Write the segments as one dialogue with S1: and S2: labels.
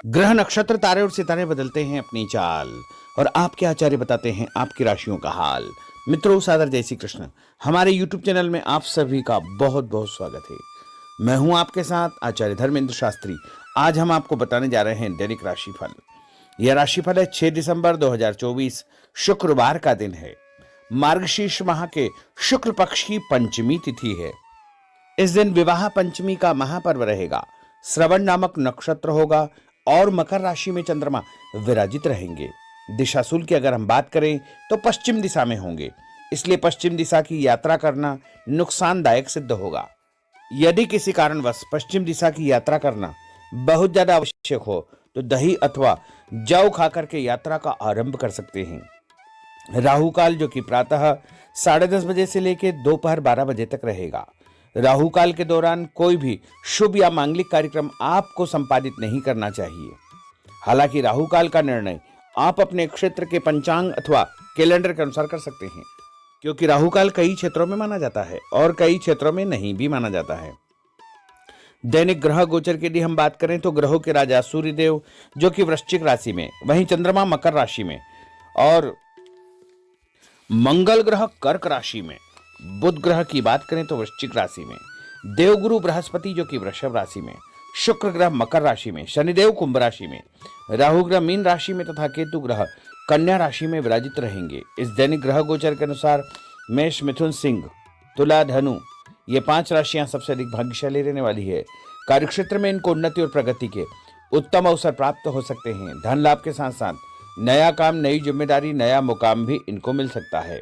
S1: ग्रह नक्षत्र तारे और सितारे बदलते हैं अपनी चाल और आपके आचार्य बताते हैं आपकी राशियों का हाल। मित्रों, सादर जय श्री कृष्ण। हमारे YouTube चैनल में आप सभी का बहुत बहुत स्वागत है। मैं हूं आपके साथ आचार्य धर्मेंद्र शास्त्री। आज हम आपको बताने जा रहे हैं दैनिक राशिफल। यह राशिफल है 6 दिसंबर 2024 शुक्रवार का दिन है। मार्गशीर्ष माह के शुक्ल पक्ष की पंचमी तिथि है। इस दिन विवाह पंचमी का महापर्व रहेगा। श्रवण नामक नक्षत्र होगा और मकर राशि में चंद्रमा विराजित रहेंगे। दिशाशूल की अगर हम बात करें तो पश्चिम दिशा में होंगे, इसलिए पश्चिम दिशा की यात्रा करना नुकसानदायक सिद्ध होगा। यदि किसी कारणवश पश्चिम दिशा की यात्रा करना बहुत ज्यादा आवश्यक हो तो दही अथवा जौ खाकर के यात्रा का आरंभ कर सकते हैं। राहु काल जो कि प्रातः 10:30 बजे से लेकर दोपहर 12 बजे तक रहेगा। राहु काल के दौरान कोई भी शुभ या मांगलिक कार्यक्रम आपको संपादित नहीं करना चाहिए। हालांकि राहु काल का निर्णय आप अपने क्षेत्र के पंचांग अथवा कैलेंडर के अनुसार कर सकते हैं, क्योंकि राहु काल कई क्षेत्रों में माना जाता है और कई क्षेत्रों में नहीं भी माना जाता है। दैनिक ग्रह गोचर के लिए हम बात करें तो ग्रहों के राजा सूर्यदेव जो कि वृश्चिक राशि में, वहीं चंद्रमा मकर राशि में और मंगल ग्रह कर्क राशि में। बुध ग्रह की बात करें तो वृश्चिक राशि में, देवगुरु बृहस्पति जो कि वृषभ राशि में, शुक्र ग्रह मकर राशि में, शनिदेव कुंभ राशि में, राहु ग्रह मीन राशि में तथा केतु ग्रह कन्या राशि में विराजित रहेंगे। इस दैनिक ग्रह गोचर के अनुसार मेष, मिथुन, सिंह, तुला, धनु ये 5 राशियां सबसे अधिक भाग्यशाली रहने वाली है। कार्यक्षेत्र में इनको उन्नति और प्रगति के उत्तम अवसर प्राप्त हो सकते हैं। धन लाभ के साथ साथ नया काम, नई जिम्मेदारी, नया मुकाम भी इनको मिल सकता है।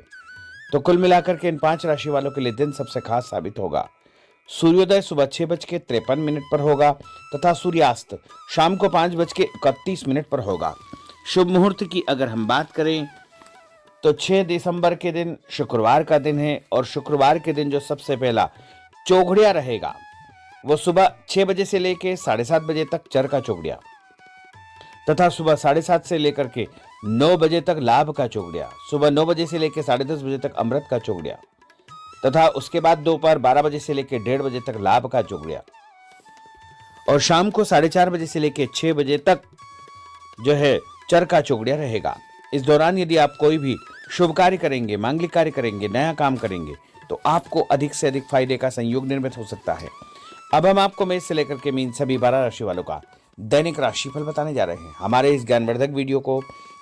S1: तो कुल मिलाकर के इन 5 राशि वालों के लिए दिन सबसे खास साबित होगा। सूर्योदय सुबह 6:53 पर होगा तथा सूर्यास्त शाम को 5:31 पर होगा। शुभ मुहूर्त की अगर हम बात करें तो 6 दिसंबर के दिन शुक्रवार का दिन है और शुक्रवार के दिन जो सबसे पहला चौघड़िया रहेगा वो सुबह 6 बजे से लेकर 7:30 बजे तक चर का चौघड़िया तथा सुबह 7:30 से लेकर के 9 बजे तक लाभ का चौघड़िया, सुबह 9 बजे से लेकर 10:30 बजे तक अमृत का चौघड़िया तथा उसके बाद दोपहर 12 बजे से लेकर 1:30 बजे तक लाभ का चौघड़िया और शाम को 4:30 बजे से लेकर 6 बजे तक जो है चर का चौघड़िया रहेगा। इस दौरान यदि आप कोई भी शुभ कार्य करेंगे, मांगलिक कार्य करेंगे, नया काम करेंगे तो आपको अधिक से अधिक फायदे का संयोग निर्मित हो सकता है। अब हम आपको मेष से लेकर के मीन सभी 12 राशि वालों का दैनिक राशिफल बताने जा रहे हैं। हमारे इस ज्ञानवर्धक वीडियो को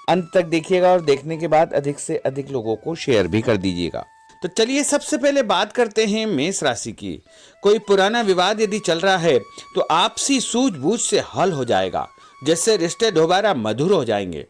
S1: अंत तक देखिएगा और देखने के बाद अधिक से अधिक लोगों को शेयर भी कर दीजिएगा। तो चलिए सबसे पहले बात करते हैं मेष राशि की। कोई पुराना विवाद यदि चल रहा है तो आपसी सूझबूझ से हल हो जाएगा, जिससे रिश्ते दोबारा मधुर हो जाएंगे।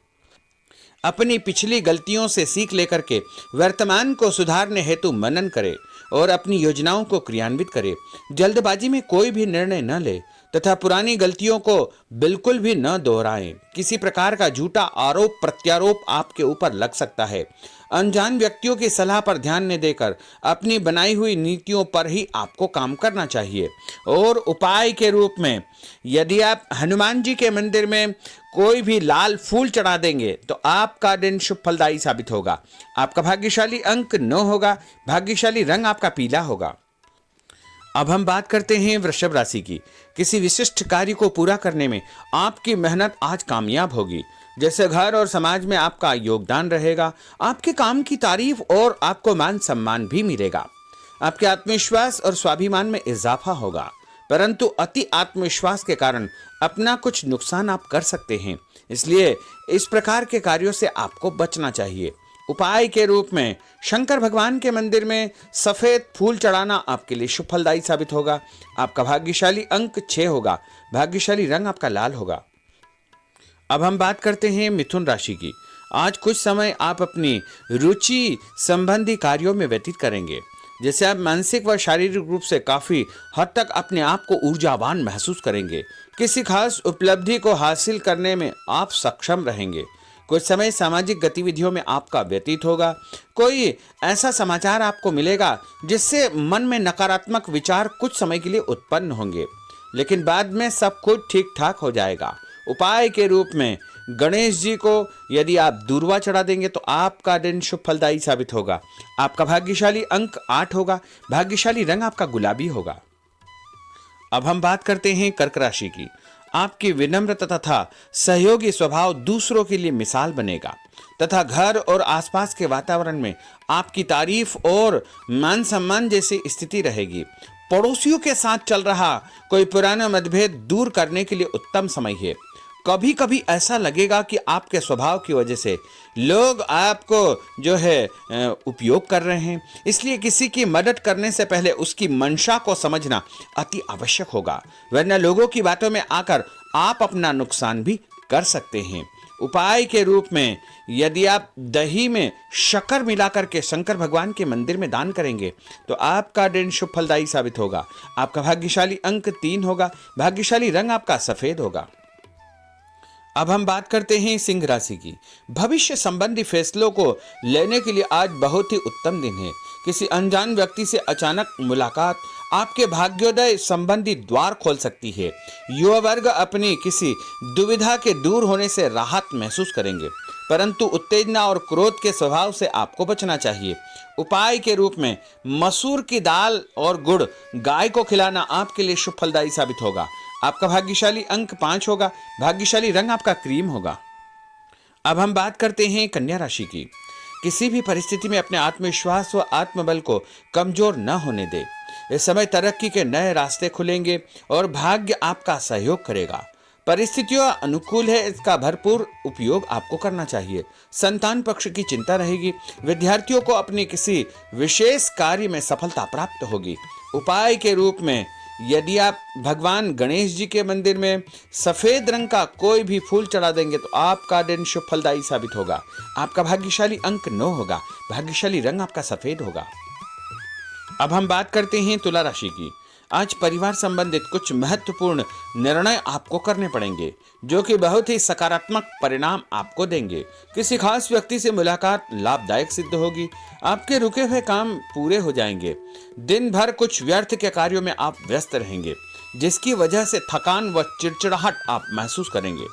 S1: अपनी पिछली गलतियों से सीख लेकर के वर्तमान को सुधारने हेतु मनन करें और अपनी योजनाओं को क्रियान्वित करें। जल्दबाजी में कोई भी निर्णय न ले तथा पुरानी गलतियों को बिल्कुल भी न दोहराएं। किसी प्रकार का झूठा आरोप प्रत्यारोप आपके ऊपर लग सकता है। अनजान व्यक्तियों की सलाह पर ध्यान न देकर अपनी बनाई हुई नीतियों पर ही आपको काम करना चाहिए। और उपाय के रूप में यदि आप हनुमान जी के मंदिर में कोई भी लाल फूल चढ़ा देंगे तो आपका दिन शुभ फलदायी साबित होगा। आपका भाग्यशाली अंक 9 होगा। भाग्यशाली रंग आपका पीला होगा। अब हम बात करते हैं वृषभ राशि की। किसी विशिष्ट कार्य को पूरा करने में आपकी मेहनत आज कामयाब होगी। जैसे घर और समाज में आपका योगदान रहेगा, आपके काम की तारीफ और आपको मान सम्मान भी मिलेगा। आपके आत्मविश्वास और स्वाभिमान में इजाफा होगा, परंतु अति आत्मविश्वास के कारण अपना कुछ नुकसान आप कर सकते हैं, इसलिए इस प्रकार के कार्यों से आपको बचना चाहिए। उपाय के रूप में शंकर भगवान के मंदिर में सफेद फूल चढ़ाना आपके लिए शुभ फलदायी साबित होगा। आपका भाग्यशाली अंक 6 होगा। भाग्यशाली रंग आपका लाल होगा। अब हम बात करते हैं मिथुन राशि की। आज कुछ समय आप अपनी रुचि संबंधी कार्यों में व्यतीत करेंगे, जैसे आप मानसिक व शारीरिक रूप से काफी हद तक अपने आप को ऊर्जावान महसूस करेंगे। किसी खास उपलब्धि को हासिल करने में आप सक्षम रहेंगे। कुछ समय सामाजिक गतिविधियों में आपका व्यतीत होगा। कोई ऐसा समाचार आपको मिलेगा जिससे मन में नकारात्मक विचार कुछ समय के लिए उत्पन्न होंगे, लेकिन बाद में सब कुछ ठीक ठाक हो जाएगा। उपाय के रूप में गणेश जी को यदि आप दूर्वा चढ़ा देंगे तो आपका दिन शुभ फलदायी साबित होगा। आपका भाग्यशाली अंक 8 होगा। भाग्यशाली रंग आपका गुलाबी होगा। अब हम बात करते हैं कर्क राशि की। आपकी विनम्र तथा सहयोगी स्वभाव दूसरों के लिए मिसाल बनेगा तथा घर और आसपास के वातावरण में आपकी तारीफ और मान सम्मान जैसी स्थिति रहेगी। पड़ोसियों के साथ चल रहा कोई पुराना मतभेद दूर करने के लिए उत्तम समय है। कभी कभी ऐसा लगेगा कि आपके स्वभाव की वजह से लोग आपको जो है उपयोग कर रहे हैं, इसलिए किसी की मदद करने से पहले उसकी मंशा को समझना अति आवश्यक होगा, वरना लोगों की बातों में आकर आप अपना नुकसान भी कर सकते हैं। उपाय के रूप में यदि आप दही में शक्कर मिलाकर के शंकर भगवान के मंदिर में दान करेंगे तो आपका दिन शुभ फलदायी साबित होगा। आपका भाग्यशाली अंक 3 होगा। भाग्यशाली रंग आपका सफेद होगा। अब हम बात करते हैं सिंह राशि की। भविष्य संबंधी फैसलों को लेने के लिए आज बहुत ही उत्तम दिन है। किसी अनजान व्यक्ति से अचानक मुलाकात आपके भाग्योदय संबंधी द्वार खोल सकती है। युवा वर्ग अपनी किसी दुविधा के दूर होने से राहत महसूस करेंगे, परंतु उत्तेजना और क्रोध के स्वभाव से आपको बचना चाहिए। उपाय के रूप में मसूर की दाल और गुड़ गाय को खिलाना आपके लिए शुभ फलदायी साबित होगा। आपका भाग्यशाली अंक 5 होगा। भाग्यशाली रंग आपका क्रीम होगा। अब हम बात करते हैं कन्या राशि की। किसी भी परिस्थिति में अपने आत्मविश्वास व आत्मबल को कमजोर न होने दे। इस समय तरक्की के नए रास्ते खुलेंगे और भाग्य आपका सहयोग करेगा। परिस्थितियां अनुकूल है, इसका भरपूर उपयोग आपको करना चाहिए। संतान पक्ष की चिंता रहेगी। विद्यार्थियों को अपने किसी विशेष कार्य में सफलता प्राप्त होगी। उपाय के रूप में यदि आप भगवान गणेश जी के मंदिर में सफेद रंग का कोई भी फूल चढ़ा देंगे तो आपका दिन शुभ फलदायी साबित होगा। आपका भाग्यशाली अंक 9 होगा। भाग्यशाली रंग आपका सफेद होगा। अब हम बात करते हैं तुला राशि की। आज परिवार संबंधित कुछ महत्वपूर्ण निर्णय आपको करने पड़ेंगे जो कि बहुत ही सकारात्मक परिणाम आपको देंगे। किसी खास व्यक्ति से मुलाकात लाभदायक सिद्ध होगी। आपके रुके हुए काम पूरे हो जाएंगे। दिन भर कुछ व्यर्थ के कार्यों में आप व्यस्त रहेंगे, जिसकी वजह से थकान व चिड़चिड़ाहट आप महसूस करेंगे।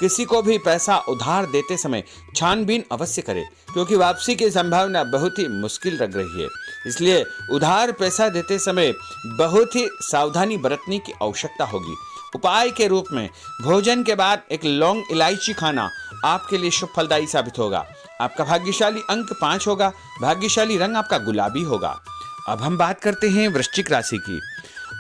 S1: किसी को भी पैसा उधार देते समय छानबीन अवश्य करें, क्योंकि वापसी की संभावना बहुत ही मुश्किल लग रही है। इसलिए उधार पैसा देते समय बहुत ही सावधानी बरतने की आवश्यकता होगी। उपाय के रूप में भोजन के बाद एक लौंग इलायची खाना आपके लिए शुभ फलदायी साबित होगा। आपका भाग्यशाली अंक 5 होगा। भाग्यशाली रंग आपका गुलाबी होगा। अब हम बात करते हैं वृश्चिक राशि की।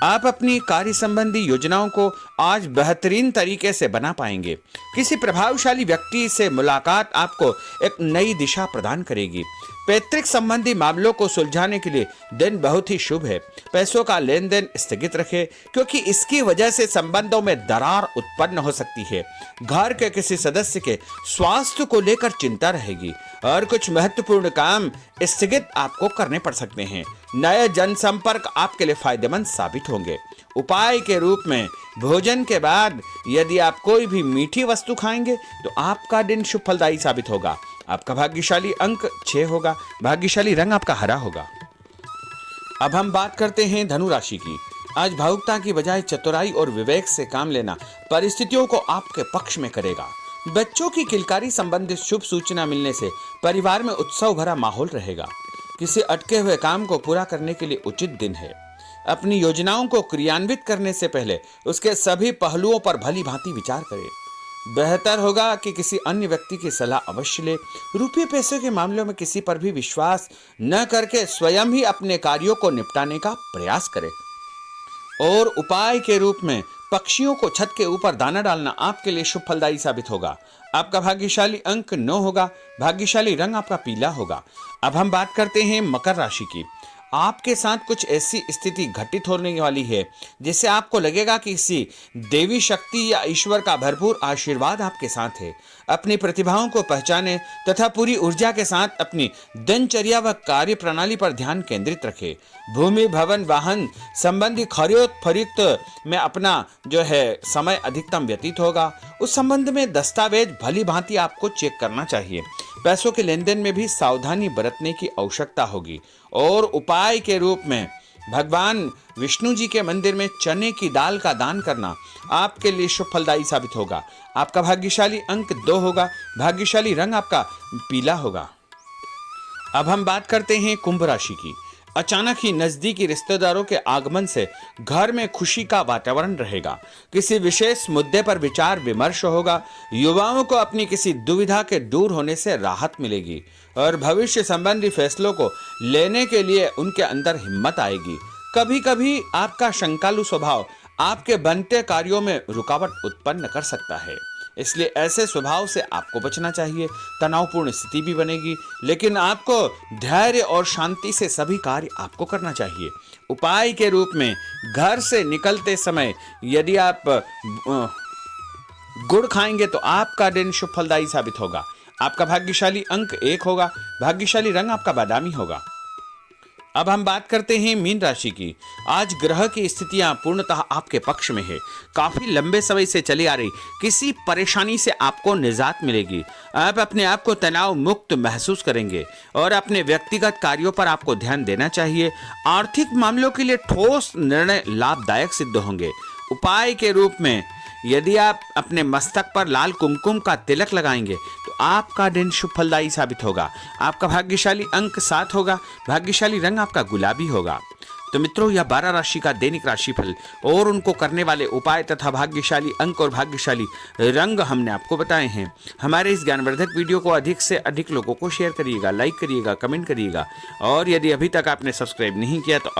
S1: आप अपनी कार्य संबंधी योजनाओं को आज बेहतरीन तरीके से बना पाएंगे। किसी प्रभावशाली व्यक्ति से मुलाकात आपको एक नई दिशा प्रदान करेगी। पैतृक संबंधी मामलों को सुलझाने के लिए दिन बहुत ही शुभ है। पैसों का लेन देन स्थगित रखें, क्योंकि इसकी वजह से संबंधों में दरार उत्पन्न हो सकती है। घर के किसी सदस्य के स्वास्थ्य को लेकर चिंता रहेगी और कुछ महत्वपूर्ण काम स्थगित आपको करने पड़ सकते हैं। नए जनसंपर्क आपके लिए फायदेमंद साबित होंगे। उपाय के रूप में भोजन के बाद यदि आप कोई भी मीठी वस्तु खाएंगे तो आपका दिन शुभ फलदायी साबित होगा। आपका भाग्यशाली अंक 6 होगा। भाग्यशाली रंग आपका हरा होगा। अब हम बात करते हैं धनु राशि की। आज भावुकता की बजाय चतुराई और विवेक से काम लेना परिस्थितियों को आपके पक्ष में करेगा। बच्चों की किलकारी संबंधित शुभ सूचना मिलने से परिवार में उत्सव भरा माहौल रहेगा। किसी अटके हुए काम को पूरा करने के लिए उचित दिन है। अपनी योजनाओं को क्रियान्वित करने से पहले उसके सभी पहलुओं पर भली भांति विचार करें। बेहतर होगा कि किसी अन्य व्यक्ति की सलाह अवश्य ले। रुपये पैसे के मामलों में किसी पर भी विश्वास न करके स्वयं ही अपने कार्यों को निपटाने का प्रयास करें। और उपाय के रूप में पक्षियों को छत के ऊपर दाना डालना आपके लिए शुभ फलदायी साबित होगा। आपका भाग्यशाली अंक 9 होगा। भाग्यशाली रंग आपका पीला होगा। अब हम बात करते हैं मकर राशि की। आपके साथ कुछ ऐसी स्थिति घटित होने वाली है जिससे आपको लगेगा कि किसी देवी शक्ति या ईश्वर का भरपूर आशीर्वाद आपके साथ है। अपनी प्रतिभाओं को पहचाने तथा पूरी ऊर्जा के साथ अपनी दिनचर्या व कार्य प्रणाली पर ध्यान केंद्रित रखें। भूमि भवन वाहन संबंधी खरीद फरोख्त में अपना जो है समय अधिकतम व्यतीत होगा। उस संबंध में दस्तावेज भली भांति आपको चेक करना चाहिए। पैसों के लेन देन में भी सावधानी बरतने की आवश्यकता होगी। और उपाय के रूप में भगवान विष्णु जी के मंदिर में चने की दाल का दान करना आपके लिए शुभ फलदायी साबित होगा। आपका भाग्यशाली अंक 2 होगा। भाग्यशाली रंग आपका पीला होगा। अब हम बात करते हैं कुंभ राशि की। अचानक ही नजदीकी रिश्तेदारों के आगमन से घर में खुशी का वातावरण रहेगा। किसी विशेष मुद्दे पर विचार विमर्श होगा। युवाओं को अपनी किसी दुविधा के दूर होने से राहत मिलेगी और भविष्य संबंधी फैसलों को लेने के लिए उनके अंदर हिम्मत आएगी। कभी कभी आपका शंकालु स्वभाव आपके बनते कार्यों में रुकावट उत्पन्न कर सकता है, इसलिए ऐसे स्वभाव से आपको बचना चाहिए। तनावपूर्ण स्थिति भी बनेगी, लेकिन आपको धैर्य और शांति से सभी कार्य आपको करना चाहिए। उपाय के रूप में घर से निकलते समय यदि आप गुड़ खाएंगे तो आपका दिन शुभ फलदायी साबित होगा। आपका भाग्यशाली अंक 1 होगा। भाग्यशाली रंग आपका बादामी होगा। अब हम बात करते हैं मीन राशि की। आज ग्रह की स्थितियां पूर्णतः आपके पक्ष में है। काफी लंबे समय से चली आ रही किसी परेशानी से आपको निजात मिलेगी। आप अपने आप को तनाव मुक्त महसूस करेंगे और अपने व्यक्तिगत कार्यों पर आपको ध्यान देना चाहिए। आर्थिक मामलों के लिए ठोस निर्णय लाभदायक सिद्ध होंगे। उपाय के रूप में यदि आप अपने मस्तक पर लाल कुमकुम का तिलक लगाएंगे तो आपका दिन शुभ फलदायी साबित होगा। आपका भाग्यशाली अंक 7 होगा। भाग्यशाली रंग आपका गुलाबी होगा। तो मित्रों, यह 12 राशि का दैनिक राशिफल और उनको करने वाले उपाय तथा भाग्यशाली अंक और भाग्यशाली रंग हमने आपको बताए हैं। हमारे इस ज्ञानवर्धक वीडियो को अधिक से अधिक लोगों को शेयर करिएगा, लाइक करिएगा, कमेंट करिएगा और यदि अभी तक आपने सब्सक्राइब नहीं किया तो